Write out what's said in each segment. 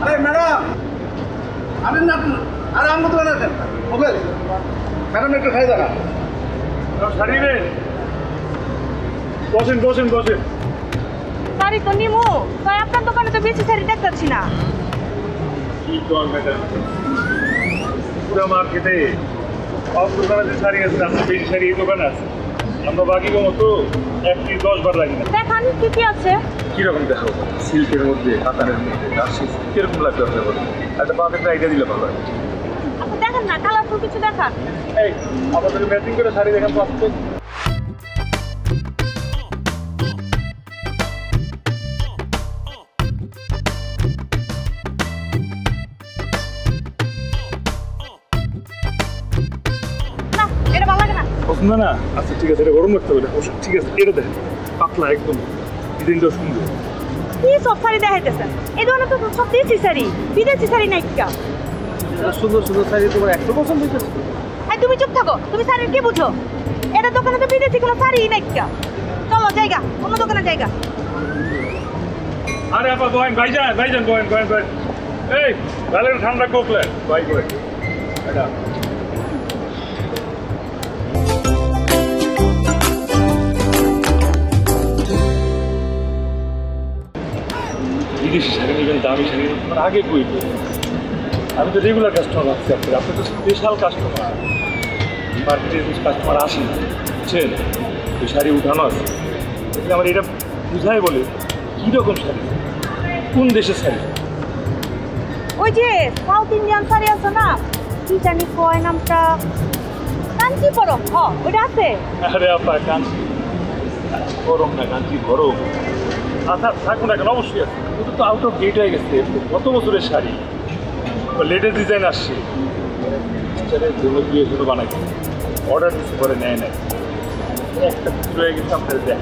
আরে ম্যাডাম আপনি না আরে আমি তো আছেন মোবাইল ম্যাডাম একটু খাই দেখা শাড়ি রে বসেন বসেন বসেন শাড়ি তো নিমু তাই আপনার দোকানে তো বেশি শাড়ি দেখতেছি না কি কর ম্যাডাম পুরো মার্কেটে সব দোকানে যে শাড়ি আছে আপনার বেশি শাড়ি এই দোকানে আছে আমরা বাকি কম তো 1-10 বার লাগি না দেখান কি কি আছে কিরকম দেখো সিল্কের মধ্যে কাতানের মধ্যে কিরকম লাগবে আপনার বলে একটা পারফেক্ট আইডিয়া দিলে ভালো হয় আপনি দেখেন না কালারফুল কিছু দেখান এই আপনাদের ম্যাচিং করে শাড়ি দেখান তো আসতে না এটা ভালো লাগে না পছন্দ না আচ্ছা ঠিক আছে এটা গরম রাখতে হবে ঠিক আছে এটা দেখেন পাতলা একদম ডিজাইনটা সুন্দর কি সব শাড়ি দেখাইতেছেন এই ধরনের তো সব দেশি শাড়ি বিদেশি শাড়ি নাই কিয়া সুন্দর সুন্দর শাড়ি তোমার একটু পছন্দ হইতেছে এই তুমি চুপ থাকো তুমি শাড়ির কি বুঝো এটা দোকানে তো বিদেশি কোনো শাড়ি নাই কিয়া চলো জায়গা অন্য দোকানে জায়গা আরে আপা বয়েন ভাইজান বয়েন এই ভালো ঠান্ডা কোকলে ভাই করে এটা বিদেশি শাড়ি নেবেন দামি শাড়ি নেবেন আগে কই আমি তো রেগুলার কাস্টমার আছি আপনি তো স্পেশাল কাস্টমার মার্কেটে কাস্টমার আসেন বুঝছেন ওই শাড়ি উঠানো আছে দেখলে আমার এটা বুঝাই বলে কীরকম শাড়ি কোন দেশের শাড়ি ওই যে সাউথ ইন্ডিয়ান শাড়ি আছে না কি জানি কয় নামটা কাঞ্চিপুরম ওইটা আছে আরে আপা কাঞ্চি গরম না কাঞ্চি গরম আচ্ছা থাকুন না কেন অবশ্যই আছে কিন্তু তো আউট অফ ডেট হয়ে গেছে কত বছরের শাড়ি লেটেস্ট ডিজাইন আসছে জন্য বিয়ের জন্য বানাইছে অর্ডার দিচ্ছে পরে নেয় নাই একটা কিছু রয়ে গেছে আপনাদের দেখ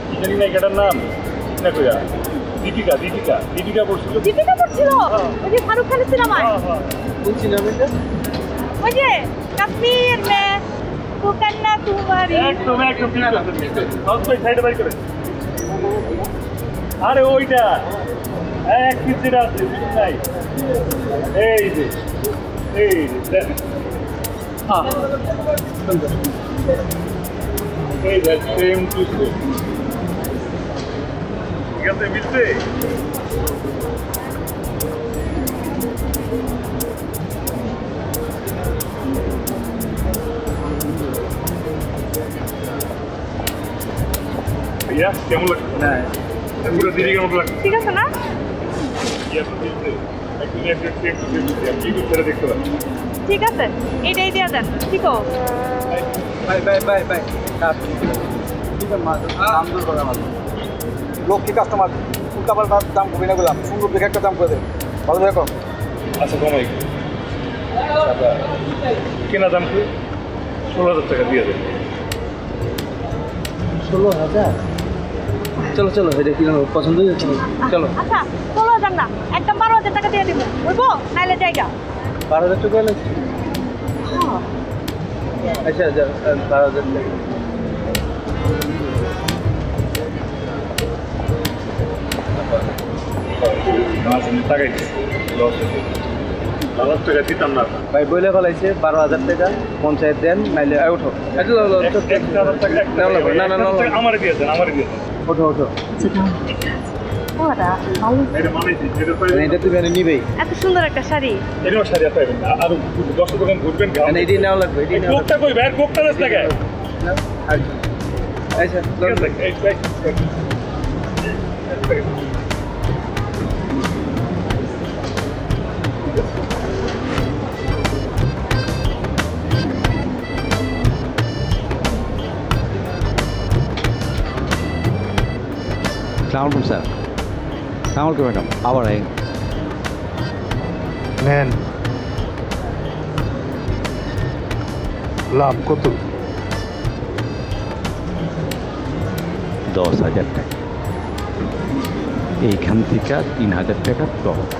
কি জানি না এটার নাম না কইয়া দীপিকা পড়ছিল দীপিকা পড়ছিল ওই যে শাহরুখ খানের সিনেমায় কোন সিনেমাটা ওই যে কাশ্মীর মে তু কন্যা কুমারী একদম ঠিক আছে হাউস বাই সাইডে বাই করে আরে ওইটা এক পিস যেটা আছে নাই এই যে দেখ এই দেখ সেম টু সেম ঠিক আছে মিলছে ভাইয়া কেমন লাগছে না পুরো দিদি কেমন লাগছে ঠিক আছে না দেখতে পাচ্ছি ঠিক আছে এইটাই দিয়ে দেন ঠিক ও বাই লক্ষ্মী কাস্টমার উল্টাপাল্টা দাম কমে না গেলাম সুন্দর দেখে একটা দাম করে দেবে ভালো দেখো আচ্ছা কমাই কেনা দাম কি 16,000 টাকা দিয়ে দেবে 16,000 চলো চলো এটা কি পছন্দ হয়েছে চলো আচ্ছা 16,000 না একদম 12,000 টাকা দিয়ে দিব বুঝবো নাইলে জায়গা 12,000 টাকা লাগছে আচ্ছা 12,000 টাকা টাকাই লস টাকা দিতাম না ভাই বইলে ফেলাইছে 12,000 টাকা পঞ্চায়েত দেন নাইলে ওঠো আমার দিয়ে দেন ওঠো ওরা ভালো এটা তুমি নিবেই এত সুন্দর একটা শাড়ি এরকম শাড়ি পাইবেন না আর 10 দোকান ঘুরবেন এটি নেওয়া লাগবে কোকটা কই ভাই কোকটা দেশ লাগে আচ্ছা Assalamualaikum sir. Assalamualaikum madam. Abar hai. নেন লাভ কত 10,000 টাকা এইখান থেকে 3,000 টাকা প্রফিট